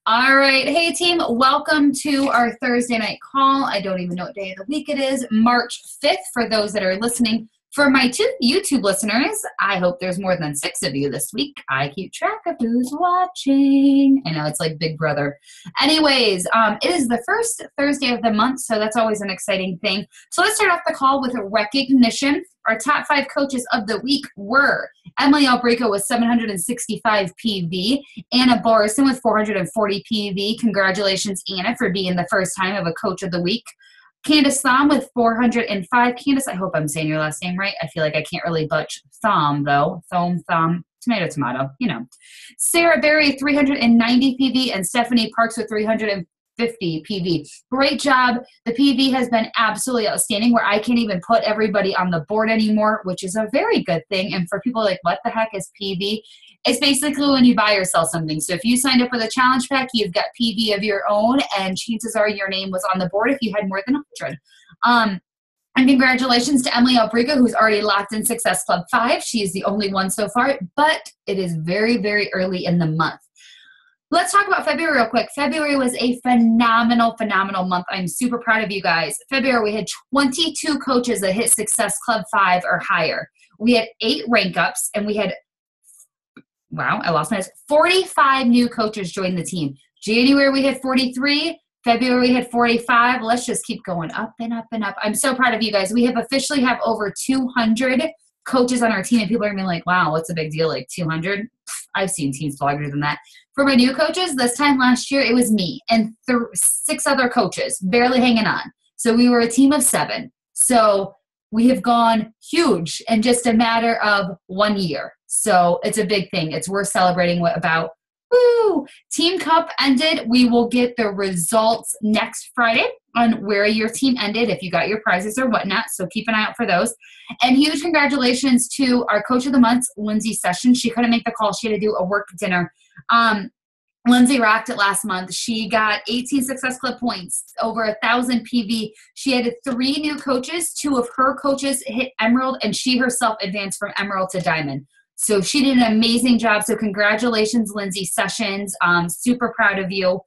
All right. Hey, team. Welcome to our Thursday night call. I don't even know what day of the week it is. March 5th for those that are listening. For my two YouTube listeners, I hope there's more than 6 of you this week. I keep track of who's watching. I know it's like Big Brother. Anyways, it is the first Thursday of the month, so that's always an exciting thing. So let's start off the call with a recognition. Our top 5 coaches of the week were Emily Albrico with 765 PV, Anna Borison with 440 PV. Congratulations, Anna, for being the first time of a coach of the week. Candace Thom with 405. Candace, I hope I'm saying your last name right. I feel like I can't really butch Thom, though. Thom, tomato, tomato, you know. Sarah Berry, 390 PV, and Stephanie Parks with 350 PV. Great job. The PV has been absolutely outstanding, where I can't even put everybody on the board anymore, which is a very good thing. And for people like, what the heck is PV? It's basically when you buy or sell something. So if you signed up with a challenge pack, you've got PV of your own, and chances are your name was on the board if you had more than 100. And congratulations to Emily Albrico, who's already locked in Success Club 5. She is the only one so far, but it is very, very early in the month. Let's talk about February real quick. February was a phenomenal month. I'm super proud of you guys. February, we had 22 coaches that hit Success Club 5 or higher. We had 8 rank ups, and we had, 45 new coaches join the team. January, we had 43. February, we had 45. Let's just keep going up and up and up. I'm so proud of you guys. We have officially have over 200 coaches on our team, and people are going to be like, wow, what's the big deal? Like 200? I've seen teams larger than that. For my new coaches, this time last year, it was me and 6 other coaches barely hanging on. So we were a team of 7. So we have gone huge in just a matter of 1 year. So it's a big thing. It's worth celebrating about. Woo! Team Cup ended. We will get the results next Friday on where your team ended, if you got your prizes or whatnot. So keep an eye out for those. And huge congratulations to our Coach of the Month, Lindsay Sessions. She couldn't make the call. She had to do a work dinner. Lindsay rocked it last month. She got 18 Success Club points, over 1,000 PV. She had 3 new coaches. 2 of her coaches hit Emerald, and she herself advanced from Emerald to Diamond. So she did an amazing job. So congratulations, Lindsay Sessions. Super proud of you.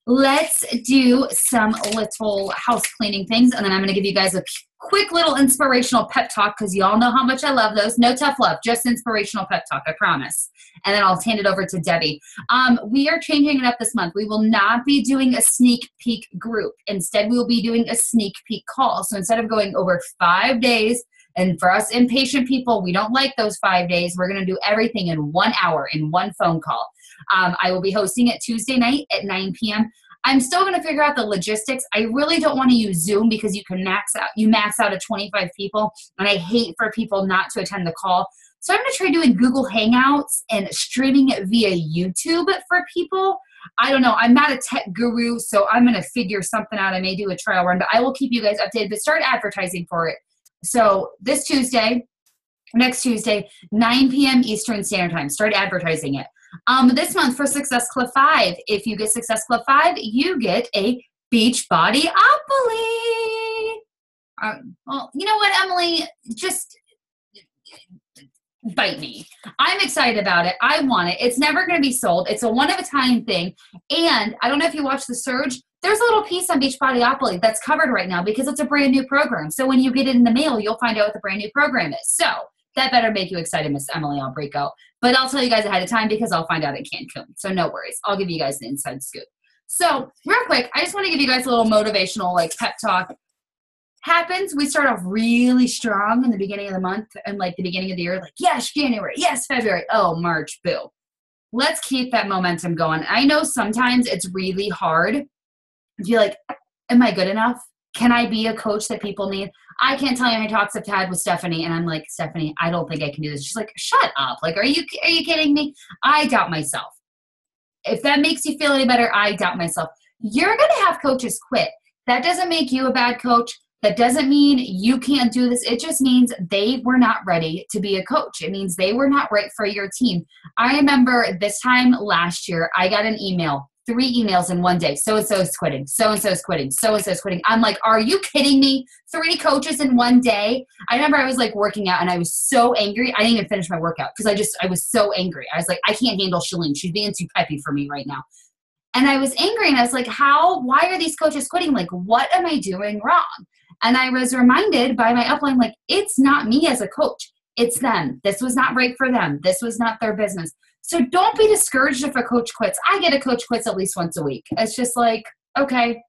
Let's do some little house cleaning things, and then I'm going to give you guys a quick little inspirational pep talk, because you all know how much I love those. No tough love, just inspirational pep talk, I promise. And then I'll hand it over to Debbie. We are changing it up this month. We will not be doing a sneak peek group. Instead, we will be doing a sneak peek call. So instead of going over 5 days, and for us impatient people, we don't like those 5 days. We're going to do everything in 1 hour in one phone call. I will be hosting it Tuesday night at 9 p.m. I'm still going to figure out the logistics. I really don't want to use Zoom, because you max out at 25 people, and I hate for people not to attend the call. So I'm going to try doing Google Hangouts and streaming it via YouTube for people. I don't know. I'm not a tech guru, so I'm going to figure something out. I may do a trial run, but I will keep you guys updated. But start advertising for it. So next Tuesday, 9 p.m. Eastern Standard Time, start advertising it. This month for Success Club 5, if you get Success Club 5, you get a Beachbody-opoly. Well, you know what, Emily? Just bite me. I'm excited about it. I want it. It's never going to be sold. It's a one-of-a-time thing. And I don't know if you watched The Surge. There's a little piece on Beachbody-opoly that's covered right now, because it's a brand new program. So when you get it in the mail, you'll find out what the brand new program is. So that better make you excited, Miss Emily Albrico. But I'll tell you guys ahead of time, because I'll find out in Cancun. So no worries. I'll give you guys the inside scoop. So real quick, I just want to give you guys a little motivational pep talk. We start off really strong in the beginning of the month and the beginning of the year, yes, January, yes, February, oh, March, boo. Let's keep that momentum going. I know sometimes it's really hard to be like, am I good enough? Can I be a coach that people need? I can't tell you how many talks I've had with Stephanie, and I'm like, Stephanie, I don't think I can do this. She's like, shut up. Are you kidding me? I doubt myself. If that makes you feel any better, I doubt myself. You're going to have coaches quit. That doesn't make you a bad coach. That doesn't mean you can't do this. It just means they were not ready to be a coach. It means they were not right for your team. I remember this time last year, I got an email 3 emails in one day. So-and-so is quitting. So-and-so is quitting. So-and-so is quitting. I'm like, are you kidding me? 3 coaches in one day. I remember I was like working out and I was so angry. I didn't even finish my workout because I was so angry. I was like, I can't handle Shalene. She's being too peppy for me right now. And I was angry and I was like, why are these coaches quitting? Like, what am I doing wrong? And I was reminded by my upline, like, it's not me as a coach. It's them. This was not right for them. This was not their business. So don't be discouraged if a coach quits. I get a coach quits at least once a week. It's just like, okay,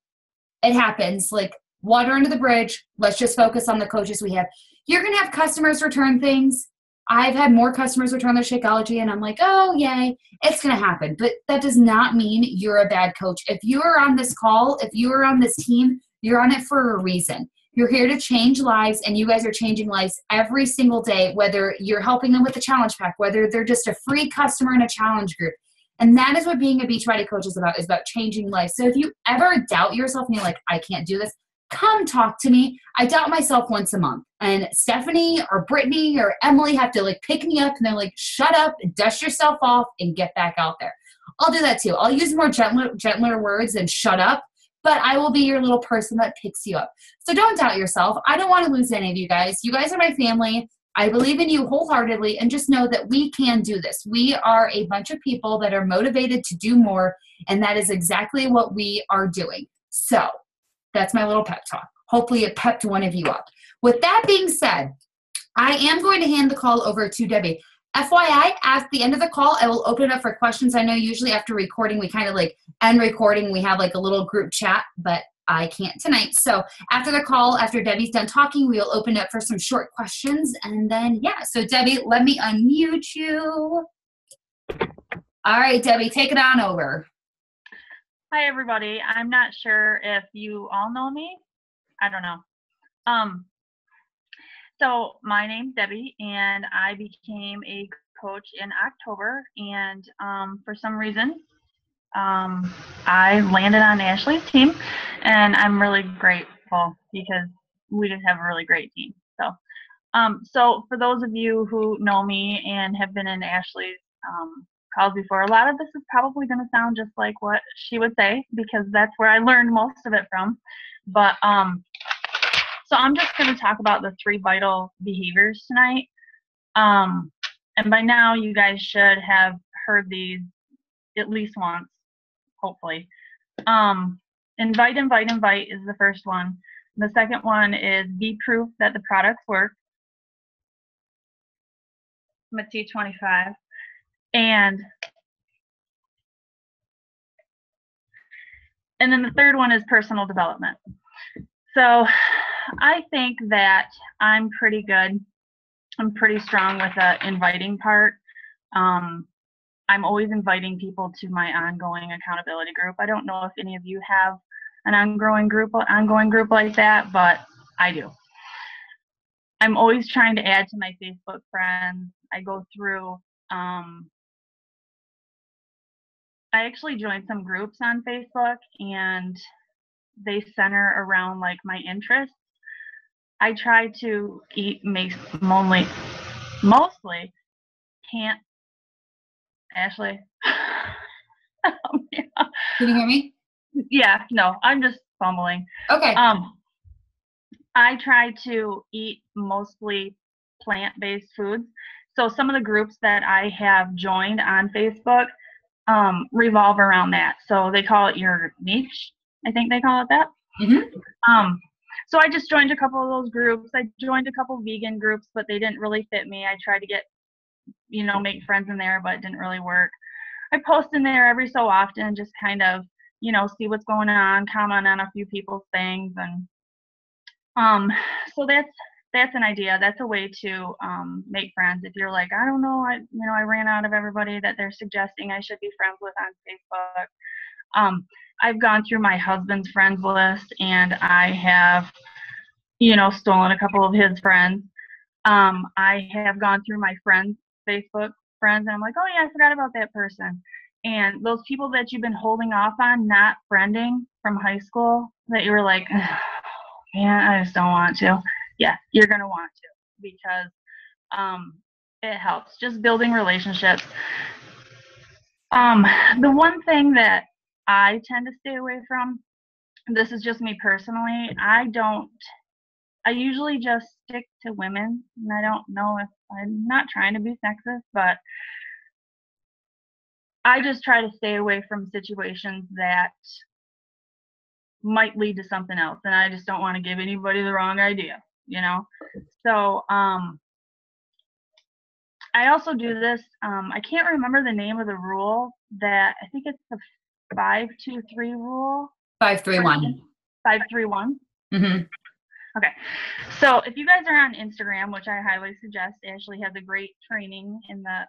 it happens. Like, water under the bridge. Let's just focus on the coaches we have. You're going to have customers return things. I've had more customers return their Shakeology, and I'm like, oh, yay, it's going to happen. But that does not mean you're a bad coach. If you are on this call, if you are on this team, you're on it for a reason. You're here to change lives, and you guys are changing lives every single day, whether you're helping them with the challenge pack, whether they're just a free customer in a challenge group. And that is what being a Beachbody coach is about changing lives. So if you ever doubt yourself and you're like, I can't do this, come talk to me. I doubt myself once a month. And Stephanie or Brittany or Emily have to like pick me up and they're like, shut up, dust yourself off, and get back out there. I'll do that too. I'll use more gentler words than shut up. But I will be your little person that picks you up. So don't doubt yourself. I don't want to lose any of you guys. You guys are my family. I believe in you wholeheartedly, and just know that we can do this. We are a bunch of people that are motivated to do more, and that is exactly what we are doing. So that's my little pep talk. Hopefully it pepped one of you up. With that being said, I am going to hand the call over to Debbie. FYI, at the end of the call, I will open it up for questions. I know usually after recording, we kind of like end recording, we have like a little group chat, but I can't tonight. So after the call, after Debbie's done talking, we'll open it up for some short questions. And then, yeah, so Debbie, let me unmute you. All right, Debbie, take it on over. Hi, everybody. I'm not sure if you all know me. I don't know. So my name's Debbie, and I became a coach in October, and for some reason, I landed on Ashley's team, and I'm really grateful because we just have a really great team. So for those of you who know me and have been in Ashley's calls before, a lot of this is probably going to sound just like what she would say because that's where I learned most of it from. But so I'm just going to talk about the 3 vital behaviors tonight. And by now you guys should have heard these at least once, hopefully. Invite, invite, invite is the first one. The second one is be proof that the products work. I'm at T25. And then the third one is personal development. So I think that I'm pretty good. I'm pretty strong with the inviting part. I'm always inviting people to my ongoing accountability group. I don't know if any of you have an ongoing group like that, but I do. I'm always trying to add to my Facebook friends. I go through, I actually joined some groups on Facebook, and they center around like my interests. I try to eat mostly can't. Ashley. Oh, yeah. Can you hear me? Yeah, no, I'm just fumbling. Okay. I try to eat mostly plant-based foods. So some of the groups that I have joined on Facebook revolve around that. So they call it your niche. I think they call it that. Mm-hmm. So I just joined a couple of those groups. I joined a couple vegan groups, but they didn't really fit me. I tried to get, make friends in there, but it didn't really work. I post in there every so often, just kind of, see what's going on, comment on a few people's things, and so that's an idea. That's a way to make friends. If you're like, I don't know, I ran out of everybody that they're suggesting I should be friends with on Facebook. I've gone through my husband's friends list, and I have, stolen a couple of his friends. I have gone through my friends' Facebook friends, and I'm like, oh yeah, I forgot about that person. And those people that you've been holding off on, not friending from high school, that you were like, man, I just don't want to. Yeah, you're going to want to, because it helps. Just building relationships. The one thing that I tend to stay away from. This is just me personally. I usually just stick to women, and I don't know if I'm not trying to be sexist, but I just try to stay away from situations that might lead to something else, and I just don't want to give anybody the wrong idea, you know? So, I also do this, I can't remember the name of the rule that, I think it's the 5-2-3 rule. 5-3-1. 5-3-1? Mm-hmm. Okay. So if you guys are on Instagram, which I highly suggest, Ashley has a great training in the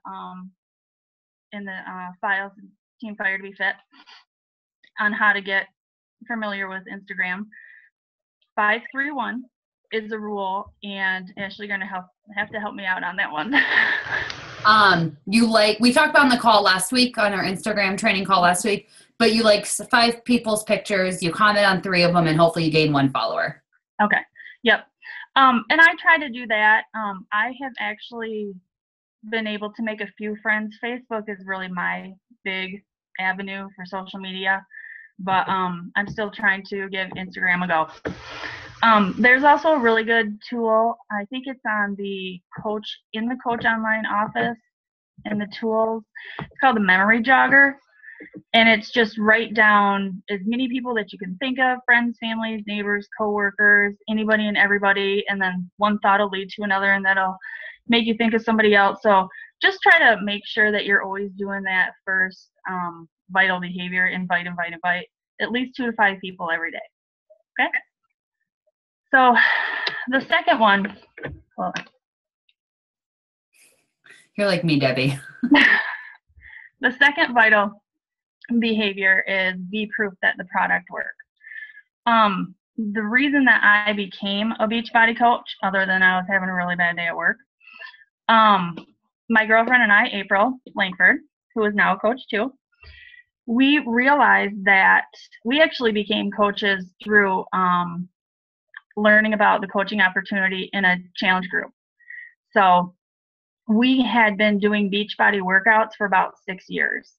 files, Team Fire to Be Fit, on how to get familiar with Instagram. 5-3-1 is a rule, and Ashley, you're gonna have to help me out on that one. We talked about on the call last week, on our Instagram training call last week, but you like 5 people's pictures, you comment on 3 of them, and hopefully you gain 1 follower. Okay. Yep. And I try to do that. I have actually been able to make a few friends. Facebook is really my big avenue for social media, but I'm still trying to give Instagram a go. There's also a really good tool. I think it's on the Coach Online office in the tools. It's called the Memory Jogger. And it's just write down as many people that you can think of, friends, families, neighbors, coworkers, anybody and everybody, and then one thought will lead to another, and that'll make you think of somebody else. So just try to make sure that you're always doing that first vital behavior, invite, at least 2 to 5 people every day. Okay? So the second one, hold on. You're like me, Debbie. The second vital behavior is be proof that the product works. The reason that I became a Beachbody coach, other than I was having a really bad day at work, my girlfriend and I, April Langford, who is now a coach too, we realized that we actually became coaches through learning about the coaching opportunity in a challenge group. So we had been doing Beachbody workouts for about 6 years.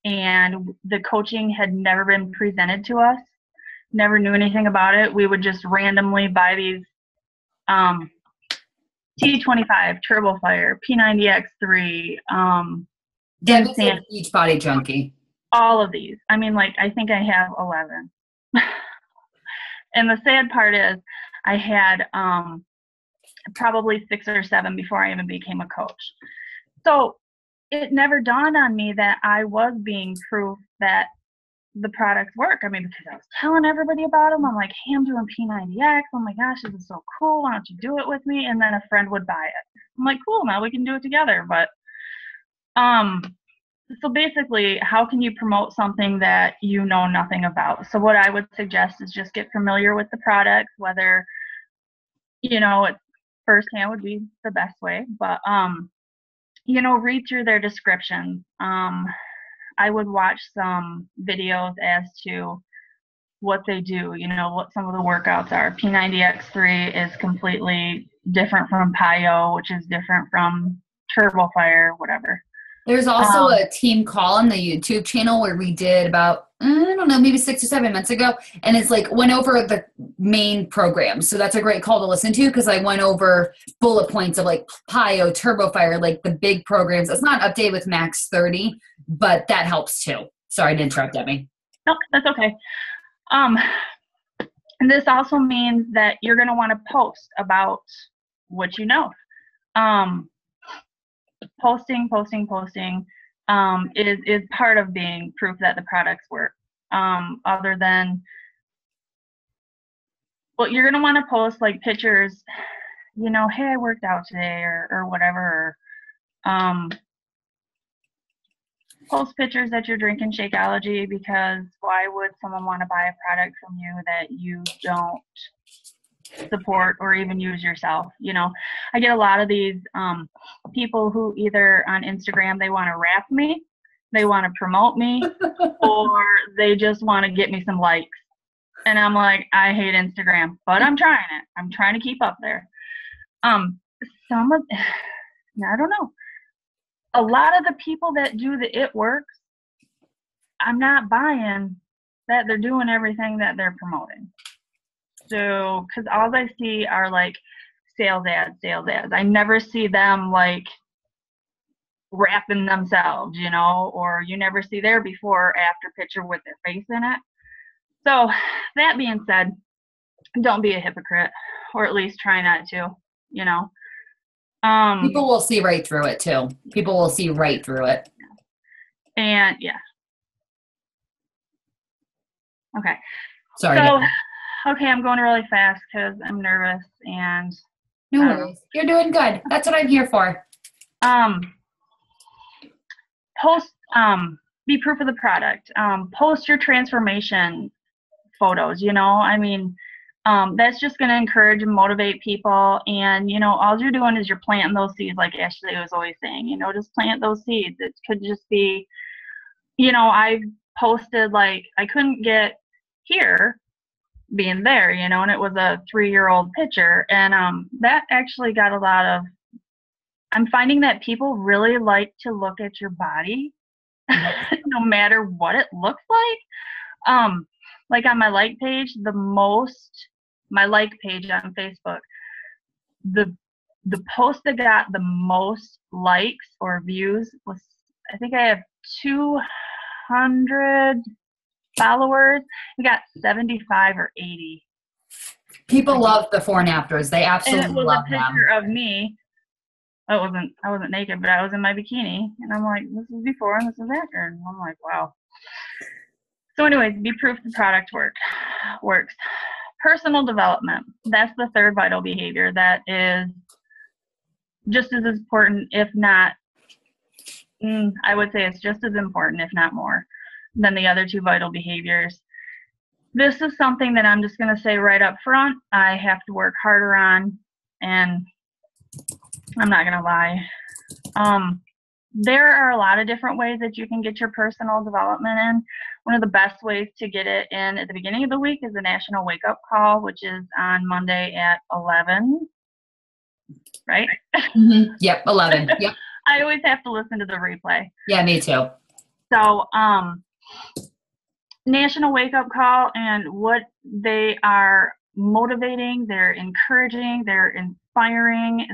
And the coaching had never been presented to us, never knew anything about it. We would just randomly buy these T25, TurboFire, P90X3, Debbie's a Beachbody junkie. All of these. I mean, like, I think I have 11. And the sad part is I had probably 6 or 7 before I even became a coach. So it never dawned on me that I was being proof that the products work. I mean, because I was telling everybody about them. I'm like, hey, I'm doing P90X. Oh my gosh, this is so cool. Why don't you do it with me? And then a friend would buy it. I'm like, cool, now we can do it together. But so basically, how can you promote something that you know nothing about? So what I would suggest is just get familiar with the product, whether, you know, it firsthand would be the best way, but you know, read through their descriptions. I would watch some videos as to what they do, you know, what some of the workouts are. P90X3 is completely different from PiYo, which is different from TurboFire, whatever. There's also a team call on the YouTube channel where we did about, I don't know, maybe 6 or 7 months ago. And it's like went over the main programs. So that's a great call to listen to because I went over bullet points of like PiYo, TurboFire, like the big programs. It's not updated with Max 30, but that helps too. Sorry to interrupt, Debbie. No, that's okay. And this also means that you're going to want to post about what you know. Posting is part of being proof that the products work. Other than, well, you're gonna want to post like pictures, you know, hey, I worked out today, or whatever. Post pictures that you're drinking Shakeology, because why would someone want to buy a product from you that you don't support or even use yourself? You know, I get a lot of these people who either on Instagram they want to rap me, they want to promote me, or they just want to get me some likes. And I'm like, I hate Instagram, but I'm trying it. I'm trying to keep up there. Some of, I don't know. A lot of the people that do the It Works I'm not buying that they're doing everything that they're promoting. So, because all I see are like sales ads. I never see them like wrapping themselves, you know, or you never see their before or after picture with their face in it. So, that being said, don't be a hypocrite, or at least try not to, you know. People will see right through it too. People will see right through it. And yeah. Okay. Sorry. So, okay, I'm going really fast because I'm nervous and. No worries. You're doing good. That's what I'm here for. Post. Be proof of the product. Post your transformation photos. You know, I mean. That's just going to encourage and motivate people. And, you know, all you're doing is you're planting those seeds, like Ashley was always saying, you know, just plant those seeds. It could just be, you know, I posted, like, I couldn't get here being there, you know, and it was a 3-year-old picture. And that actually got a lot of, I'm finding that people really like to look at your body, no matter what it looks like. Like on my like page, my like page on Facebook, the post that got the most likes or views was, I think I have 200 followers. We got 75 or 80. People love the before and afters. They absolutely love them. And it was a picture of me. I wasn't naked, but I was in my bikini, and I'm like, this is before and this is after, and I'm like, wow. So anyways, be proof the product works. Personal development. That's the third vital behavior that is just as important, if not, I would say it's just as important, if not more, than the other two vital behaviors. This is something that I'm just going to say right up front, I have to work harder on, and I'm not going to lie. There are a lot of different ways that you can get your personal development in. One of the best ways to get it in at the beginning of the week is the National Wake Up Call, which is on Monday at 11, right? Mm-hmm. Yep, 11. Yep. I always have to listen to the replay. Yeah, me too. So, National Wake Up Call, and what they are motivating, they're encouraging, they're inspiring,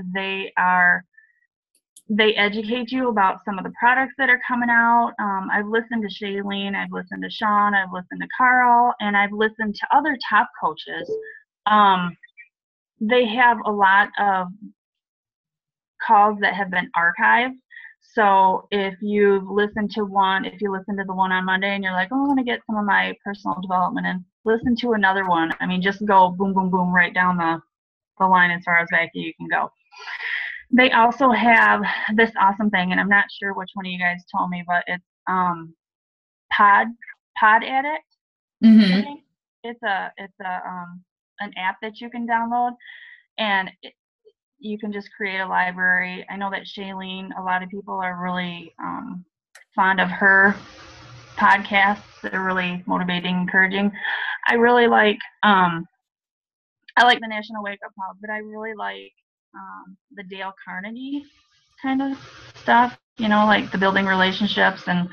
they educate you about some of the products that are coming out. I've listened to Shailene, I've listened to Sean, I've listened to Carl, and I've listened to other top coaches. They have a lot of calls that have been archived. So if you listen to the one on Monday and you're like, oh, I want to get some of my personal development in, listen to another one. I mean, just go boom, boom, boom, right down the line as far as back you can go. They also have this awesome thing, and I'm not sure which one of you guys told me, but it's Pod Addict. Mm-hmm. I think it's an app that you can download, and you can just create a library. I know that Shailene, a lot of people are really fond of her podcasts. They're really motivating, encouraging. I really like I like the National Wake Up Call, but I really like the Dale Carnegie kind of stuff, you know, like the building relationships and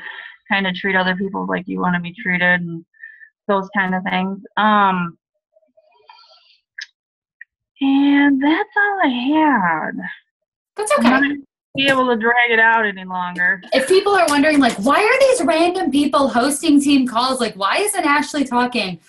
kind of treat other people like you want to be treated and those kind of things. And that's all I had. That's okay. I'm not be able to drag it out any longer. If people are wondering, like, why are these random people hosting team calls? Like, why isn't Ashley talking?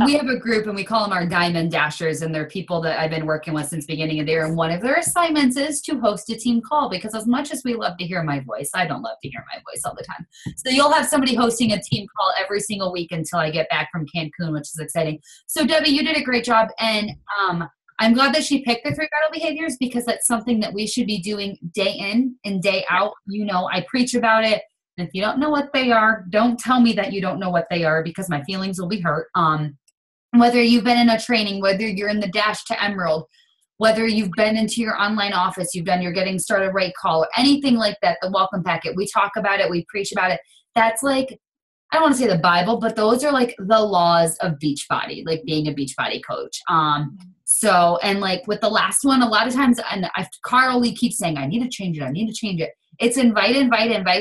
We have a group and we call them our Diamond Dashers, and they're people that I've been working with since the beginning of the year. And one of their assignments is to host a team call, because as much as we love to hear my voice, I don't love to hear my voice all the time. So you'll have somebody hosting a team call every single week until I get back from Cancun, which is exciting. So Debbie, you did a great job. And I'm glad that she picked the 3 vital behaviors, because that's something that we should be doing day in and day out. You know, I preach about it. And if you don't know what they are, don't tell me that you don't know what they are, because my feelings will be hurt. Whether you've been in a training, whether you're in the Dash to Emerald, whether you've been into your online office, you've done your Getting Started Right call, or anything like that, the welcome packet, we talk about it, we preach about it. That's like, don't want to say the Bible, but those are like the laws of Beachbody, like being a Beachbody coach. So, and like with the last one, a lot of times, and Carl Lee keeps saying, I need to change it. It's invite,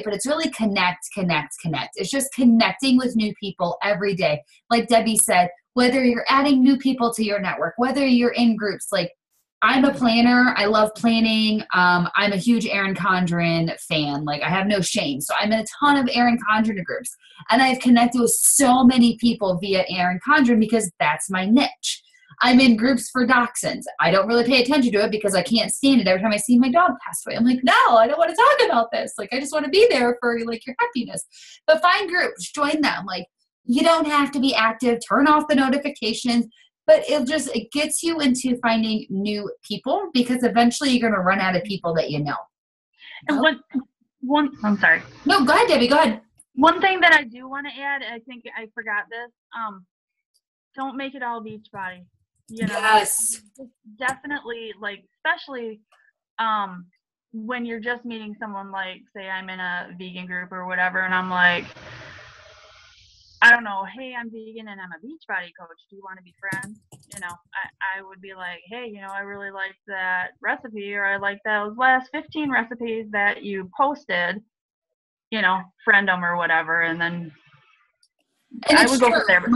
but it's really connect. It's just connecting with new people every day. Like Debbie said, whether you're adding new people to your network, whether you're in groups, like I'm a planner. I love planning. I'm a huge Erin Condren fan. Like I have no shame. So I'm in a ton of Erin Condren groups, and I've connected with so many people via Erin Condren because that's my niche. I'm in groups for dachshunds. I don't really pay attention to it because I can't stand it. Every time I see my dog pass away, I'm like, no, I don't want to talk about this. Like, I just want to be there for like your happiness. But find groups, join them. Like, you don't have to be active. Turn off the notifications. But it gets you into finding new people because eventually you're going to run out of people that you know. And I'm sorry. No, go ahead, Debbie. Go ahead. One thing that I do want to add, I think I forgot this. Don't make it all Beachbody. You know, yes. Definitely, like, especially when you're just meeting someone, like, say I'm in a vegan group or whatever, and I'm like, I don't know, hey, I'm vegan and I'm a Beachbody coach. Do you want to be friends? You know, I would be like, hey, you know, I really like that recipe, or I like those last 15 recipes that you posted, you know, friend them or whatever, and then I would go from there. But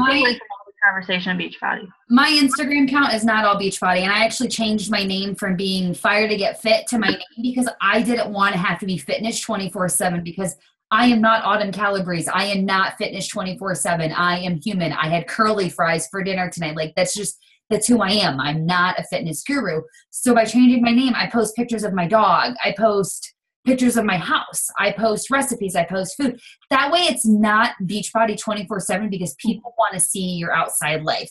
conversation Beachbody. My Instagram account is not all Beachbody, and I actually changed my name from being Fire to Get Fit to my name because I didn't want to have to be fitness 24/7 because I am not Autumn Calabrese. I am not fitness 24/7. I am human. I had curly fries for dinner tonight. Like that's who I am. I'm not a fitness guru. So by changing my name, I post pictures of my dog. I post pictures of my house. I post recipes. I post food. That way it's not Beachbody 24/7 because people want to see your outside life.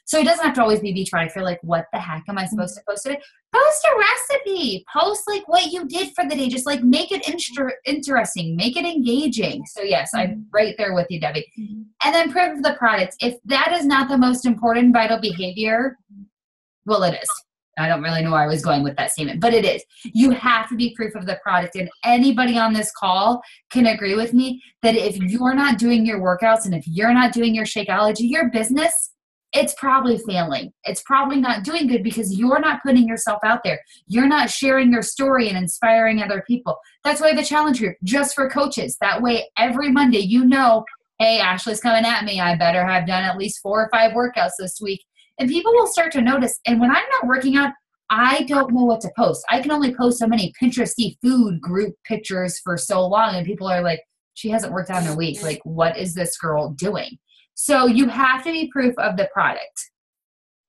So it doesn't have to always be Beachbody. I feel like, what the heck am I supposed to post today? Post a recipe. Post like what you did for the day. Just like make it interesting. Make it engaging. So yes, I'm right there with you, Debbie. And then proof of the product. If that is not the most important vital behavior, well, it is. I don't really know where I was going with that statement, but it is. You have to be proof of the product. And anybody on this call can agree with me that if you're not doing your workouts and if you're not doing your Shakeology, your business, it's probably failing. It's probably not doing good because you're not putting yourself out there. You're not sharing your story and inspiring other people. That's why the challenge group, just for coaches. That way, every Monday, you know, hey, Ashley's coming at me. I better have done at least 4 or 5 workouts this week. And people will start to notice. And when I'm not working out, I don't know what to post. I can only post so many Pinteresty food group pictures for so long. And people are like, she hasn't worked out in a week. Like, what is this girl doing? So you have to be proof of the product.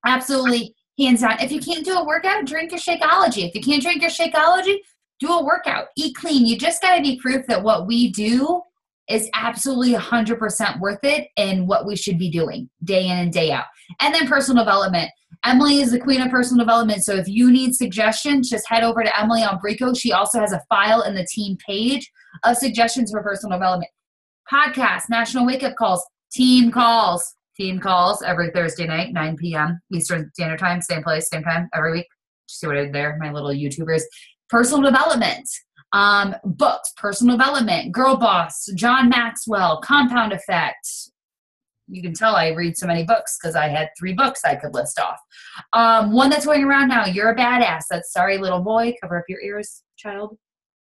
Absolutely, hands down. If you can't do a workout, drink your Shakeology. If you can't drink your Shakeology, do a workout. Eat clean. You just got to be proof that what we do is absolutely 100% worth it and what we should be doing day in and day out. And then personal development. Emily is the queen of personal development. So if you need suggestions, just head over to Emily Albrico. She also has a file in the team page of suggestions for personal development. Podcast, National Wake Up Calls, team calls every Thursday night, 9 p.m. Eastern Standard Time, same place, same time, every week. See what I did there? My little YouTubers. Personal development. Books, personal development, Girl Boss, John Maxwell, Compound Effect. You can tell I read so many books because I had 3 books I could list off. One that's going around now, You're a Badass. That's Sorry Little Boy. Cover up your ears, child.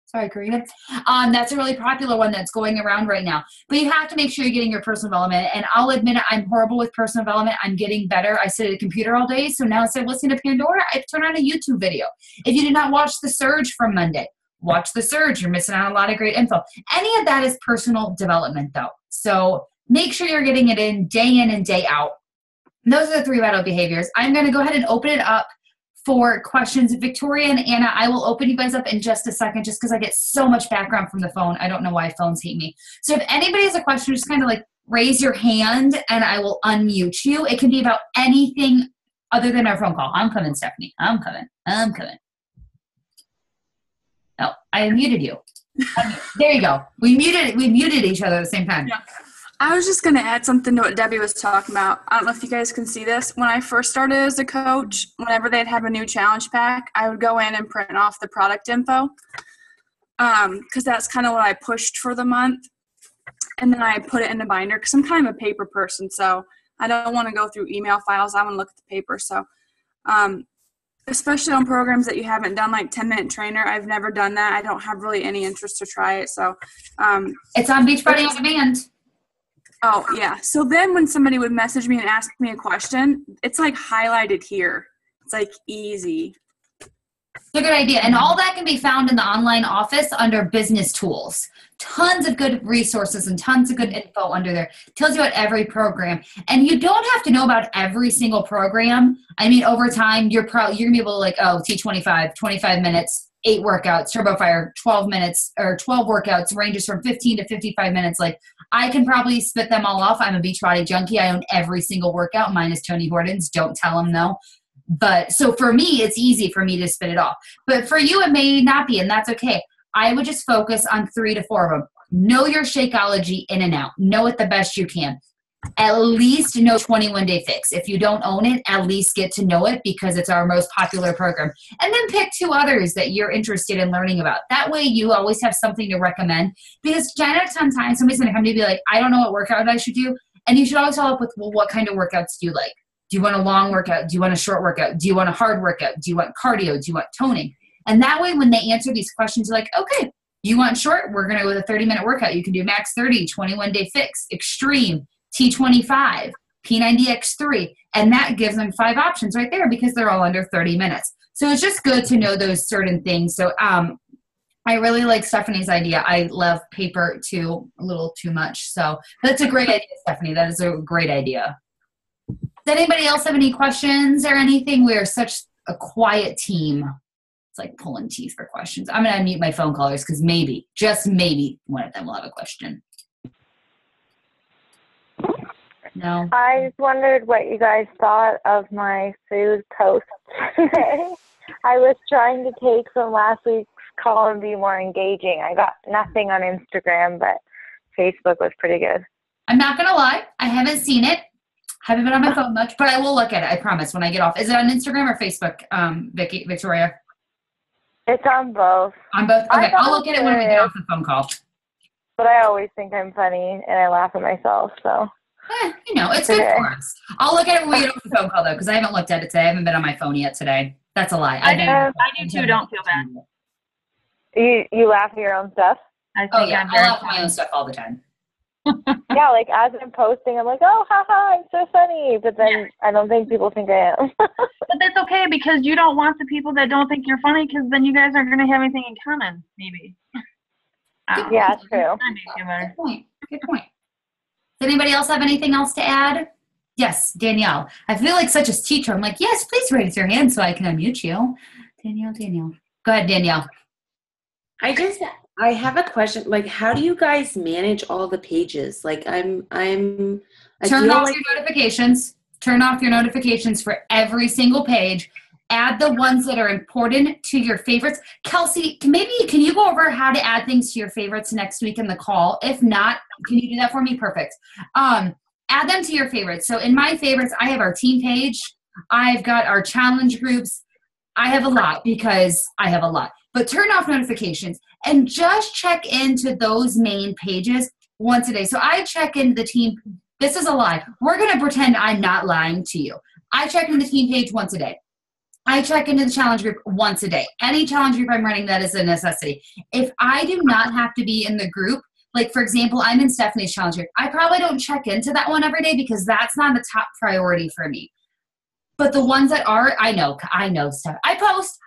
Sorry, Karina. That's a really popular one that's going around right now. But you have to make sure you're getting your personal development. And I'll admit it, I'm horrible with personal development. I'm getting better. I sit at a computer all day. So now instead of listening to Pandora, I turn on a YouTube video. If you did not watch The Surge from Monday, watch The Surge. You're missing out on a lot of great info. Any of that is personal development, though. So make sure you're getting it in and day out. And those are the 3 vital behaviors. I'm going to go ahead and open it up for questions. Victoria and Anna, I will open you guys up in just a second just because I get so much background from the phone. I don't know why phones hate me. So if anybody has a question, just kind of like raise your hand and I will unmute you. It can be about anything other than our phone call. I'm coming, Stephanie. I'm coming. Oh, I muted you. There you go. We muted each other at the same time. Yeah. I was just going to add something to what Debbie was talking about. I don't know if you guys can see this. When I first started as a coach, whenever they'd have a new challenge pack, I would go in and print off the product info because that's kind of what I pushed for the month. and then I put it in a binder because I'm kind of a paper person, so I don't want to go through email files. I want to look at the paper. So especially on programs that you haven't done, like 10-Minute Trainer, I've never done that. I don't have really any interest to try it. So it's on Beachbody On Demand. Oh, yeah. So then when somebody would message me and ask me a question, it's like highlighted here. It's like easy. It's a good idea. And all that can be found in the online office under business tools. Tons of good resources and tons of good info under there. Tells you about every program. And you don't have to know about every single program. I mean, over time, you're going to be able to like, T25, 25 minutes, 8 workouts, TurboFire, 12 minutes or 12 workouts, ranges from 15 to 55 minutes. Like, I can probably spit them all off. I'm a Beachbody junkie. I own every single workout, minus Tony Horton's. Don't tell him though. But so for me, it's easy for me to spit it off. But for you, it may not be, and that's okay. I would just focus on 3 to 4 of them. Know your Shakeology in and out. Know it the best you can. At least know 21 Day Fix. If you don't own it, at least get to know it because it's our most popular program. And then pick 2 others that you're interested in learning about. That way you always have something to recommend. Because 10 out of 10 times somebody's going to come to you and be like, I don't know what workout I should do. And you should always follow up with, well, what kind of workouts do you like? Do you want a long workout? Do you want a short workout? Do you want a hard workout? Do you want cardio? Do you want toning? And that way, when they answer these questions, you're like, okay, you want short? We're going to go with a 30-minute workout. You can do max 30, 21 Day Fix, extreme, T25, P90X3. And that gives them 5 options right there because they're all under 30 minutes. So it's just good to know those certain things. So I really like Stephanie's idea. I love paper too, a little too much. So that's a great idea, Stephanie. That is a great idea. Does anybody else have any questions or anything? We are such a quiet team. It's like pulling teeth for questions. I'm going to unmute my phone callers because maybe, just maybe, one of them will have a question. No? I just wondered what you guys thought of my food post today. I was trying to take from last week's call and be more engaging. I got nothing on Instagram, but Facebook was pretty good. I'm not going to lie. I haven't seen it. Haven't been on my phone much, but I will look at it. I promise when I get off. Is it on Instagram or Facebook, Victoria? It's on both. On both? Okay, I'll look at it when we get off the phone call. But I always think I'm funny, and I laugh at myself, so. It's good for us. I'll look at it when we get off the phone call, though, because I haven't looked at it today. I haven't been on my phone yet today. That's a lie. I do too. Don't feel bad. You laugh at your own stuff? I laugh at my own stuff all the time. Yeah, like as I'm posting, I'm like, oh, haha, I'm so funny. But then I don't think people think I am. But that's okay because you don't want the people that don't think you're funny because then you guys aren't going to have anything in common, maybe. Yeah, that's true. Good point. Good point. Does anybody else have anything else to add? Yes, Danielle. I feel like such a teacher. I'm like, yes, please raise your hand so I can unmute you. Danielle. Go ahead, Danielle. I have a question. Like, how do you guys manage all the pages? Like, I turn off your notifications. Turn off your notifications for every single page. Add the ones that are important to your favorites. Kelsey, can you go over how to add things to your favorites next week in the call? If not, can you do that for me? Perfect. Add them to your favorites. So in my favorites, I have our team page. I've got our challenge groups. I have a lot because I have a lot. But turn off notifications and just check into those main pages once a day. So I check into the team. This is a lie. We're going to pretend I'm not lying to you. I check into the team page once a day. I check into the challenge group once a day. Any challenge group I'm running, that is a necessity. If I do not have to be in the group, like for example, I'm in Stephanie's challenge group, I probably don't check into that one every day because that's not a top priority for me. But the ones that are, I know stuff. I post,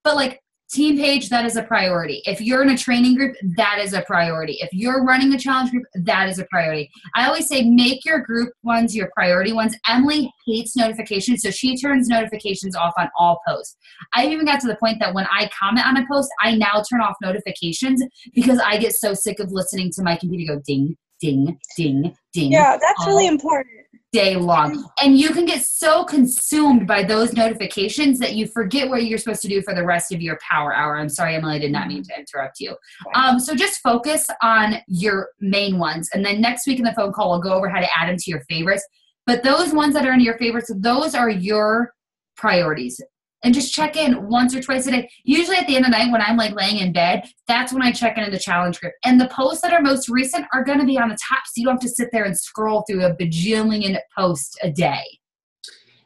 but like team page, that is a priority. If you're in a training group, that is a priority. If you're running a challenge group, that is a priority. I always say make your group ones your priority ones. Emily hates notifications, so she turns notifications off on all posts. I even got to the point that when I comment on a post, I now turn off notifications because I get so sick of listening to my computer go ding, ding, ding, ding. Yeah, that's really important. Day long. And you can get so consumed by those notifications that you forget what you're supposed to do for the rest of your power hour. I'm sorry, Emily, I did not mean to interrupt you. So just focus on your main ones. And then next week in the phone call, we'll go over how to add them to your favorites. But those ones that are in your favorites, those are your priorities. and just check in once or twice a day. Usually at the end of the night when I'm like laying in bed, that's when I check into the challenge group. And the posts that are most recent are going to be on the top, so you don't have to sit there and scroll through a bajillion posts a day.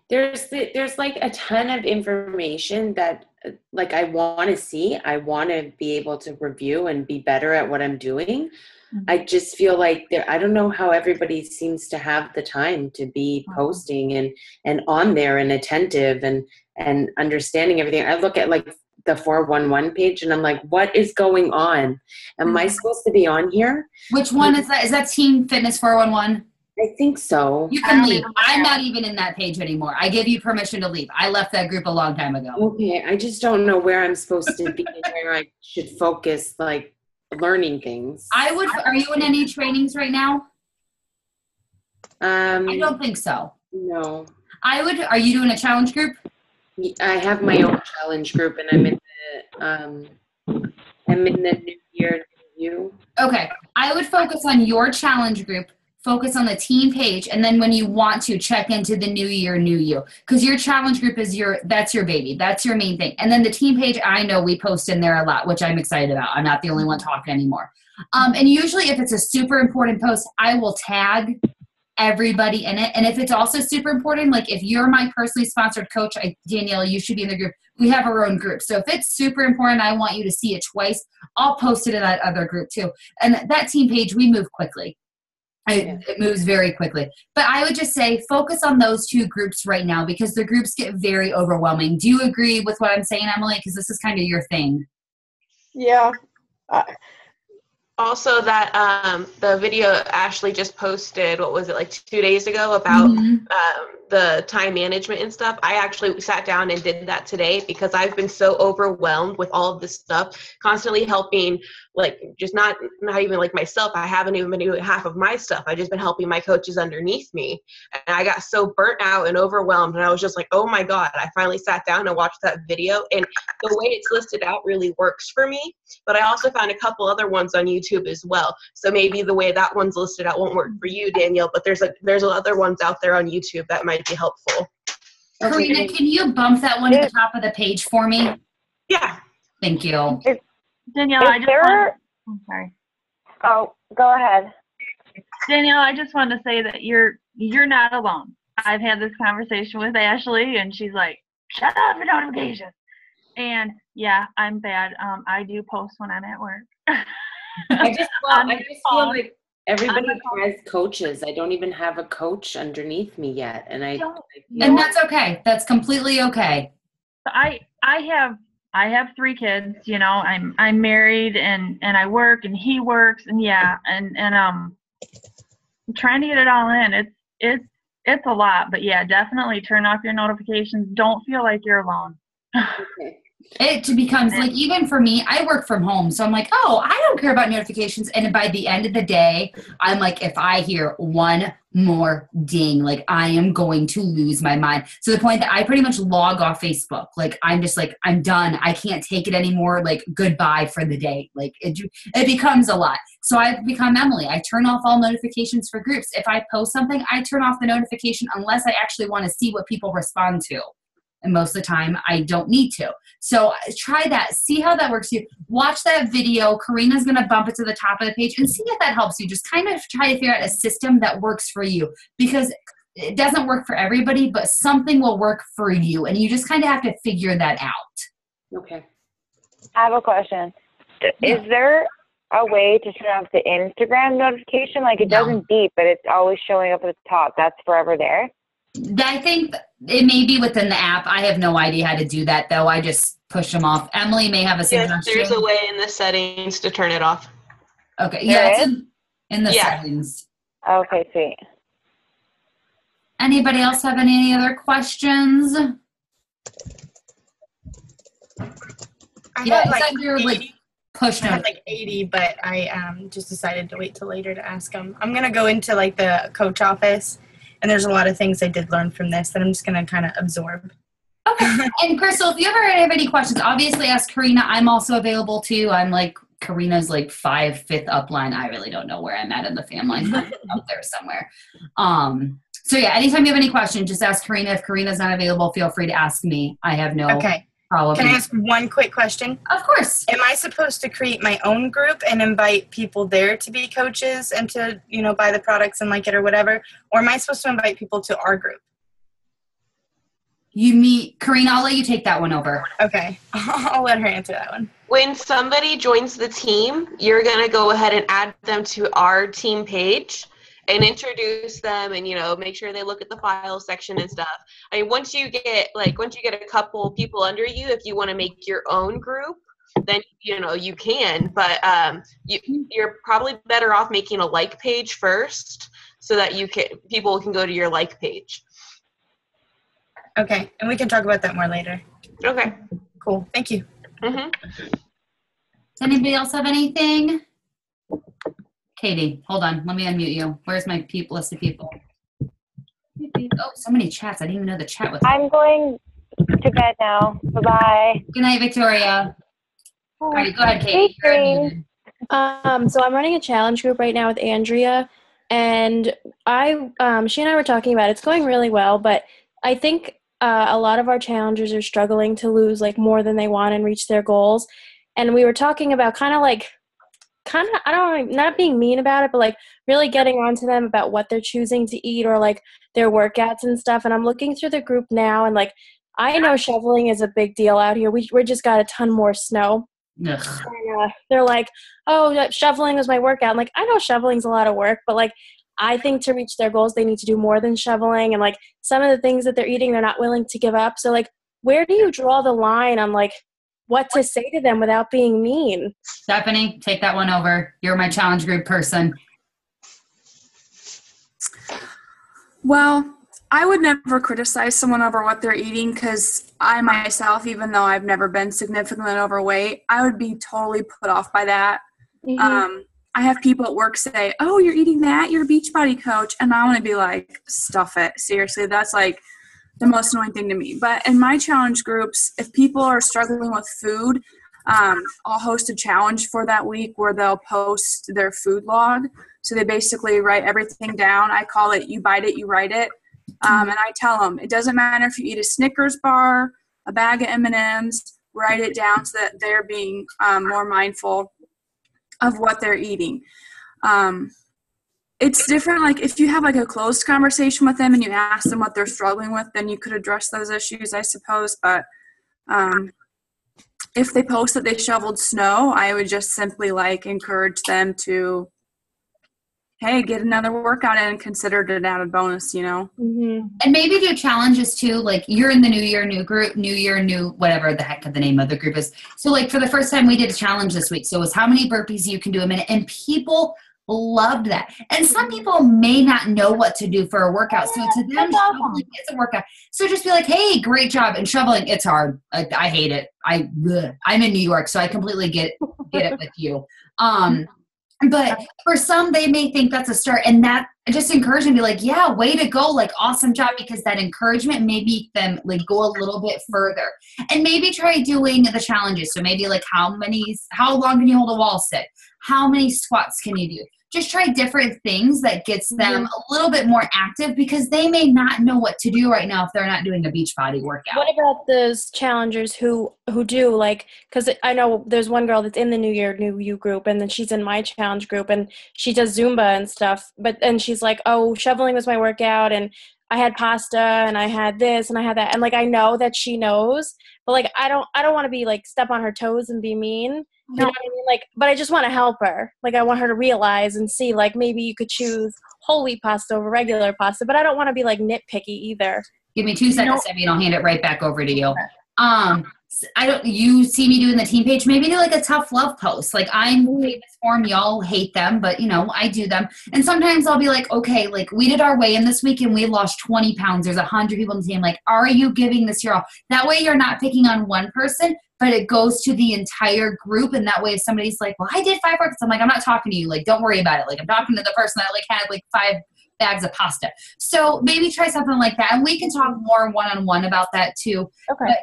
There's like a ton of information that like I want to see. I want to be able to review and be better at what I'm doing. I just feel like I don't know how everybody seems to have the time to be posting and on there and attentive and understanding everything. I look at like the 411 page and I'm like, what is going on? Am I supposed to be on here? Which one is that? Is that Team Fitness 411? I think so. You can leave. I'm not even in that page anymore. I give you permission to leave. I left that group a long time ago. Okay. I just don't know where I'm supposed to be and where I should focus, like learning things. Are you in any trainings right now? I don't think so. No. Are you doing a challenge group? I have my own challenge group and I'm in the New Year Review. Okay. I would focus on your challenge group, focus on the team page, and then when you want to, check into the New Year, New You. Because your challenge group that's your baby. That's your main thing. And then the team page, I know we post in there a lot, which I'm excited about. I'm not the only one talking anymore. And usually if it's a super important post, I will tag everybody in it. And if it's also super important, like if you're my personally sponsored coach, Danielle, you should be in the group. We have our own group. So if it's super important, I want you to see it twice, I'll post it in that other group too. And that team page, we move quickly. It moves very quickly. But I would just say focus on those two groups right now because the groups get very overwhelming. Do you agree with what I'm saying, Emily? Because this is kind of your thing. Yeah. Also, that the video Ashley just posted, what was it, like 2 days ago about the time management and stuff. I actually sat down and did that today because I've been so overwhelmed with all of this stuff, constantly helping, like just not even like myself. I haven't even been doing half of my stuff. I've just been helping my coaches underneath me. And I got so burnt out and overwhelmed. And I was just like, oh my God, I finally sat down and watched that video. And the way it's listed out really works for me. But I also found a couple other ones on YouTube as well. So maybe the way that one's listed out won't work for you, Danielle, but there's other ones out there on YouTube that might be helpful. Karina, can you bump that one to the top of the page for me? Yeah. Thank you. Danielle, I'm sorry. Oh, go ahead. Danielle, I just wanted to say that you're not alone. I've had this conversation with Ashley, and she's like, shut up for notifications. And yeah, I'm bad. I do post when I'm at work. I just feel like everybody has coaches. I don't even have a coach underneath me yet, and and that's okay. That's completely okay. I have 3 kids. You know, I'm married and I work and he works and I'm trying to get it all in. It's a lot, but yeah, definitely turn off your notifications. Don't feel like you're alone. Okay. It becomes like, even for me, I work from home. So I'm like, oh, I don't care about notifications. And by the end of the day, I'm like, if I hear one more ding, like I am going to lose my mind. To the point that I pretty much log off Facebook. Like, I'm just like, I'm done. I can't take it anymore. Like, goodbye for the day. Like it becomes a lot. So I've become Emily. I turn off all notifications for groups. If I post something, I turn off the notification unless I actually want to see what people respond to. And most of the time, I don't need to. So try that. See how that works for you. Watch that video. Karina's going to bump it to the top of the page and see if that helps you. Just kind of try to figure out a system that works for you, because it doesn't work for everybody, but something will work for you. And you just kind of have to figure that out. Okay. I have a question. Is there a way to turn off the Instagram notification? Like it doesn't beep, but it's always showing up at the top. That's forever there? I think it may be within the app. I have no idea how to do that, though. I just push them off. Emily may have a suggestion. Yes, there's a way in the settings to turn it off. Okay. Yeah, it's in the settings. Okay, sweet. Anybody else have any other questions? I had like you're 80, like push I had like 80, but I just decided to wait till later to ask them. I'm going to go into like the coach office. And there's a lot of things I did learn from this that I'm just going to kind of absorb. Okay. And Crystal, if you ever have any questions, obviously ask Karina. I'm also available too. I'm like Karina's like 5th upline. I really don't know where I'm at in the family. I'm up there somewhere. So yeah, anytime you have any questions, just ask Karina. If Karina's not available, feel free to ask me. I have no problem. Can I ask one quick question? Of course. Am I supposed to create my own group and invite people there to be coaches and to, buy the products and like it or whatever? Or am I supposed to invite people to our group? Karina, I'll let you take that one over. Okay. I'll let her answer that one. When somebody joins the team, you're going to go ahead and add them to our team page and introduce them and, make sure they look at the file section and stuff. I mean, once you get a couple people under you, if you want to make your own group, then, you can. But you're probably better off making a like page first so that people can go to your like page. Okay. And we can talk about that more later. Okay. Cool. Thank you. Mm-hmm. Does anybody else have anything? Katie, hold on. Let me unmute you. Where's my list of people? Oh, so many chats. I didn't even know the chat was. I'm going to bed now. Bye-bye. Good night, Victoria. All right, go ahead, Katie. Hey, So I'm running a challenge group right now with Andrea, and she and I were talking about it. It's going really well, but I think a lot of our challengers are struggling to lose like more than they want and reach their goals. And we were talking about kind of, I don't know, not being mean about it, but like really getting on to them about what they're choosing to eat or like their workouts and stuff. And I'm looking through the group now, and like I know shoveling is a big deal out here. We just got a ton more snow. And, they're like, oh, shoveling is my workout. I'm like, I know shoveling's a lot of work, but like I think to reach their goals, they need to do more than shoveling. And like some of the things that they're eating, they're not willing to give up. So like, where do you draw the line on like what to say to them without being mean? Stephanie, take that one over. You're my challenge group person. Well, I would never criticize someone over what they're eating because I myself, even though I've never been significantly overweight, I would be totally put off by that. Mm-hmm. I have people at work say, oh, you're eating that? You're a Beachbody coach. And I want to be like, stuff it. Seriously, that's like the most annoying thing to me. But in my challenge groups, if people are struggling with food, I'll host a challenge for that week where they'll post their food log. So they basically write everything down. I call it you bite it, you write it. And I tell them, it doesn't matter if you eat a Snickers bar, a bag of M&Ms, write it down so that they're being more mindful of what they're eating. It's different. Like if you have like a closed conversation with them and you ask them what they're struggling with, then you could address those issues, I suppose. But if they post that they shoveled snow, I would just simply like encourage them to, hey, get another workout in and consider it an added bonus, Mm-hmm. And maybe do challenges too. Like you're in the new year, new group, new year, new whatever the heck the name of the group is. So like for the first time we did a challenge this week. So it was how many burpees you can do a minute. And people loved that. And some people may not know what to do for a workout. So to them, shoveling is a workout. So just be like, hey, great job. And shoveling, it's hard. I hate it. I'm in New York, so I completely get it with you. But for some, they may think that's a start, and that just encourage them to be like, yeah, way to go, like awesome job, because that encouragement may make them like go a little bit further. And maybe try doing the challenges. So maybe like how long can you hold a wall sit? How many squats can you do? Just try different things that gets them a little bit more active, because they may not know what to do right now if they're not doing a Beachbody workout. What about those challengers who do like, because I know there's one girl that's in the New Year, New You group, and then she's in my challenge group, and she does Zumba and stuff, and she's like, oh, shoveling was my workout, and I had pasta, and I had this, and I had that, and like I know that she knows, but like I don't want to be like step on her toes and be mean. You know what I mean? Like, but I just want to help her. Like, I want her to realize and see, like, maybe you could choose whole wheat pasta over regular pasta, but I don't want to be, like, nitpicky either. Give me 2 seconds, Debbie, and I'll hand it right back over to you. You see me doing the team page, maybe do, like, a tough love post. Like, I'm famous for them. Y'all hate them, but, I do them. And sometimes I'll be like, okay, like, we did our weigh-in this week, and we lost 20 pounds. There's 100 people on the team. Like, are you giving this your all? That way you're not picking on one person, but it goes to the entire group. And that way if somebody's like, well, I did 5 workouts, I'm like, I'm not talking to you. Like, don't worry about it. Like, I'm talking to the person that like had like 5 bags of pasta. So maybe try something like that. And we can talk more one-on-one about that too. Okay. But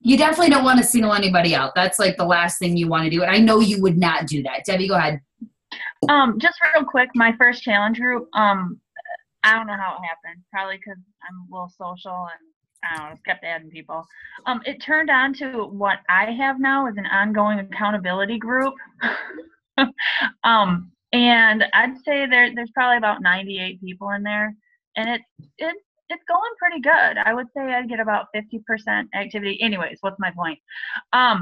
you definitely don't want to single anybody out. That's like the last thing you want to do. And I know you would not do that. Debbie, go ahead. Just real quick, my first challenge group, I don't know how it happened. Probably because I'm a little social and I don't know, just kept adding people. It turned on to what I have now is an ongoing accountability group. And I'd say there's probably about 98 people in there, and it's going pretty good. I would say I'd get about 50% activity. Anyways, what's my point? I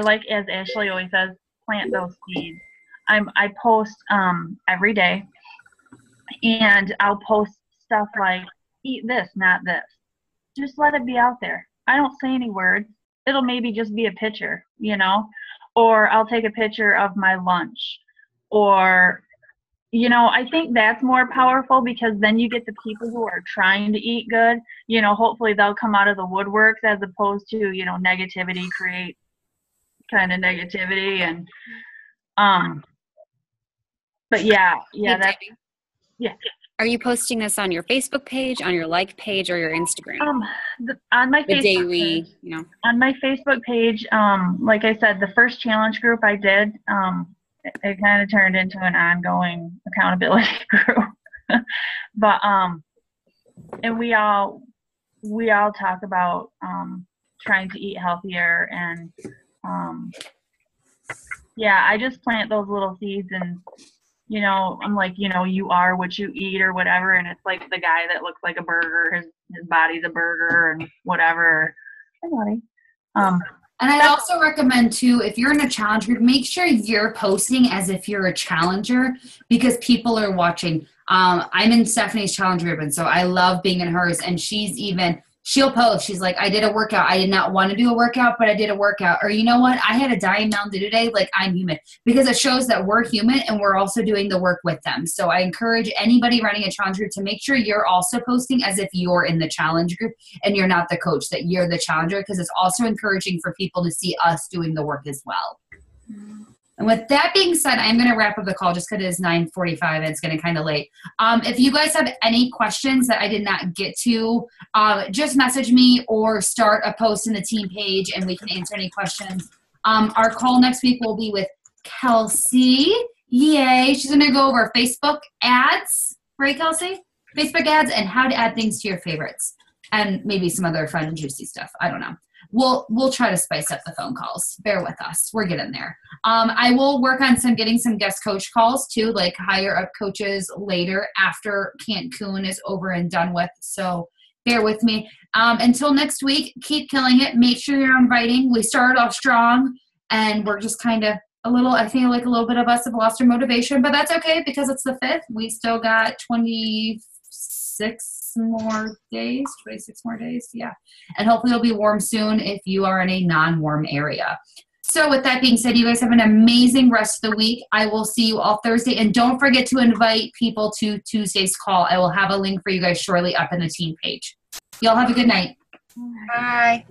like, as Ashley always says, plant those seeds. I post every day, and I'll post stuff like, eat this, not this. Just let it be out there. I don't say any words. It'll maybe just be a picture, you know, or I'll take a picture of my lunch, or, you know, I think that's more powerful because then you get the people who are trying to eat good, you know, hopefully they'll come out of the woodworks as opposed to, you know, negativity create kind of negativity. And, but yeah, that's, yeah. Are you posting this on your Facebook page, on your like page, or your Instagram? On my Facebook daily, page, you know. On my Facebook page, like I said, the first challenge group I did, it kind of turned into an ongoing accountability group. But and we all talk about trying to eat healthier, and yeah, I just plant those little seeds, and you know, I'm like, you know, you are what you eat or whatever, and it's like the guy that looks like a burger, his body's a burger and whatever. Hi, buddy. And I also recommend, too, if you're in a challenge group, make sure you're posting as if you're a challenger because people are watching. I'm in Stephanie's challenge group, and so I love being in hers. And she'll post. She's like, I did a workout. I did not want to do a workout, but I did a workout. Or you know what? I had a diet Mountain Dew today. Like, I'm human. Because it shows that we're human and we're also doing the work with them. So I encourage anybody running a challenge group to make sure you're also posting as if you're in the challenge group and you're not the coach, that you're the challenger, because it's also encouraging for people to see us doing the work as well. And with that being said, I'm going to wrap up the call just because it is 9:45 and it's getting kind of late. If you guys have any questions that I did not get to, just message me or start a post in the team page and we can answer any questions. Our call next week will be with Kelsey. Yay. She's going to go over Facebook ads. Right, Kelsey? Facebook ads and how to add things to your favorites. And maybe some other fun and juicy stuff. I don't know. We'll try to spice up the phone calls. Bear with us. We're getting there. I will work on getting some guest coach calls too, like higher up coaches later after Cancun is over and done with. So bear with me. Until next week, keep killing it. Make sure you're inviting. We started off strong and we're just kind of I feel like a little bit of us have lost our motivation, but that's okay because it's the 5th. We still got 26 more days. Yeah. And hopefully it'll be warm soon if you are in a non-warm area. So with that being said, you guys have an amazing rest of the week. I will see you all Thursday. And don't forget to invite people to Tuesday's call. I will have a link for you guys shortly up in the team page. Y'all have a good night. Bye.